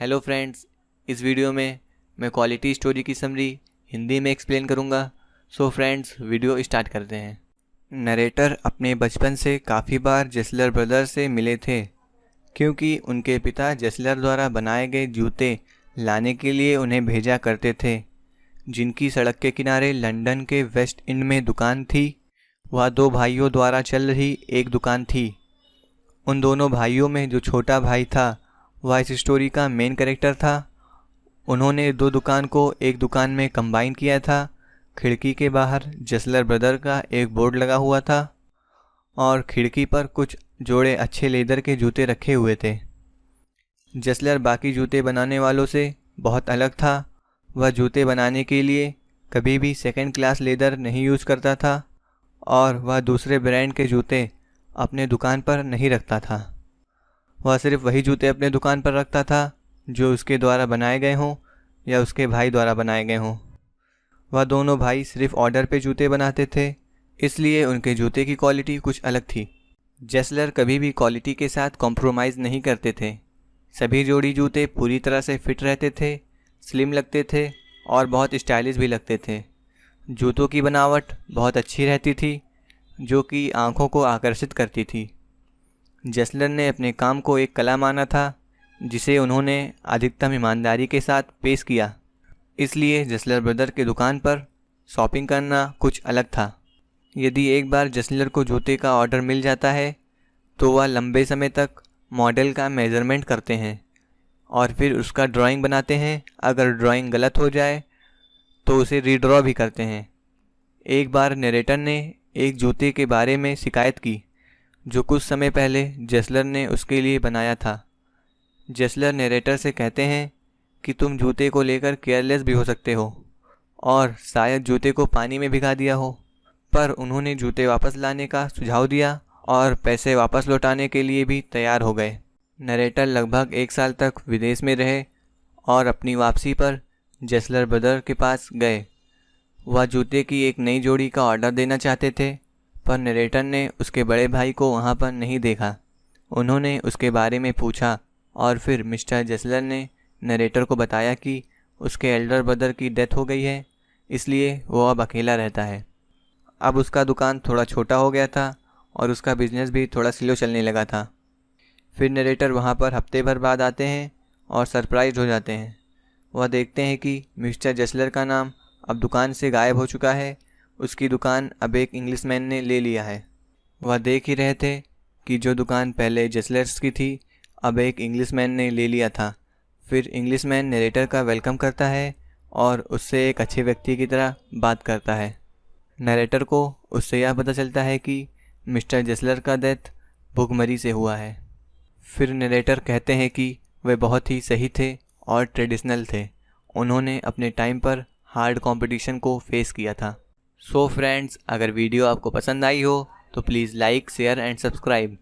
Hello friends, इस video में मैं क्वालिटी स्टोरी की समरी हिंदी में एक्सप्लेन करूँगा। सो फ्रेंड्स, वीडियो स्टार्ट करते हैं। नरेटर अपने बचपन से काफ़ी बार जेस्लर ब्रदर से मिले थे, क्योंकि उनके पिता जेस्लर द्वारा बनाए गए जूते लाने के लिए उन्हें भेजा करते थे, जिनकी सड़क के किनारे लंदन के वेस्ट एंड में दुकान थी। वह दो भाइयों द्वारा चल रही एक दुकान थी। उन दोनों भाइयों में जो छोटा भाई था वह इस स्टोरी का मेन कैरेक्टर था। उन्होंने दो दुकान को एक दुकान में कंबाइन किया था। खिड़की के बाहर जेस्लर ब्रदर का एक बोर्ड लगा हुआ था और खिड़की पर कुछ जोड़े अच्छे लेदर के जूते रखे हुए थे। जेस्लर बाकी जूते बनाने वालों से बहुत अलग था। वह जूते बनाने के लिए कभी भी सेकंड क्लास लेदर नहीं यूज़ करता था और वह दूसरे ब्रांड के जूते अपने दुकान पर नहीं रखता था। वह सिर्फ वही जूते अपने दुकान पर रखता था जो उसके द्वारा बनाए गए हों या उसके भाई द्वारा बनाए गए हों। वह दोनों भाई सिर्फ ऑर्डर पे जूते बनाते थे, इसलिए उनके जूते की क्वालिटी कुछ अलग थी। जेस्लर कभी भी क्वालिटी के साथ कॉम्प्रोमाइज़ नहीं करते थे। सभी जोड़ी जूते पूरी तरह से फिट रहते थे, स्लिम लगते थे और बहुत स्टाइलिश भी लगते थे। जूतों की बनावट बहुत अच्छी रहती थी, जो कि आंखों को आकर्षित करती थी। जेस्लर ने अपने काम को एक कला माना था, जिसे उन्होंने अधिकतम ईमानदारी के साथ पेश किया। इसलिए जेस्लर ब्रदर के दुकान पर शॉपिंग करना कुछ अलग था। यदि एक बार जेस्लर को जूते का ऑर्डर मिल जाता है तो वह लंबे समय तक मॉडल का मेज़रमेंट करते हैं और फिर उसका ड्राइंग बनाते हैं। अगर ड्राइंग गलत हो जाए तो उसे रीड्रॉ भी करते हैं। एक बार नरेटर ने एक जूते के बारे में शिकायत की जो कुछ समय पहले जेस्लर ने उसके लिए बनाया था। जेस्लर नरेटर से कहते हैं कि तुम जूते को लेकर केयरलेस भी हो सकते हो और शायद जूते को पानी में भिगा दिया हो। पर उन्होंने जूते वापस लाने का सुझाव दिया और पैसे वापस लौटाने के लिए भी तैयार हो गए। नरेटर लगभग 1 साल तक विदेश में रहे और अपनी वापसी पर जेस्लर ब्रदर के पास गए। वह जूते की एक नई जोड़ी का ऑर्डर देना चाहते थे, पर नरेटर ने उसके बड़े भाई को वहाँ पर नहीं देखा। उन्होंने उसके बारे में पूछा और फिर मिस्टर जेस्लर ने नरेटर को बताया कि उसके एल्डर ब्रदर की डेथ हो गई है, इसलिए वो अब अकेला रहता है। अब उसका दुकान थोड़ा छोटा हो गया था और उसका बिजनेस भी थोड़ा स्लो चलने लगा था। फिर नरेटर वहाँ पर हफ्ते भर बाद आते हैं और सरप्राइज हो जाते हैं। वह देखते हैं कि मिस्टर जेस्लर का नाम अब दुकान से गायब हो चुका है। उसकी दुकान अब एक इंग्लिशमैन ने ले लिया है। वह देख ही रहे थे कि जो दुकान पहले जेस्लर्स की थी अब एक इंग्लिशमैन ने ले लिया था। फिर इंग्लिशमैन नरेटर का वेलकम करता है और उससे एक अच्छे व्यक्ति की तरह बात करता है। नरेटर को उससे यह पता चलता है कि मिस्टर जेस्लर का डेथ भूखमरी से हुआ है। फिर नरेटर कहते हैं कि वे बहुत ही सही थे और ट्रेडिशनल थे। उन्होंने अपने टाइम पर हार्ड कंपटीशन को फेस किया था। सो फ्रेंड्स, अगर वीडियो आपको पसंद आई हो तो please like, share and subscribe.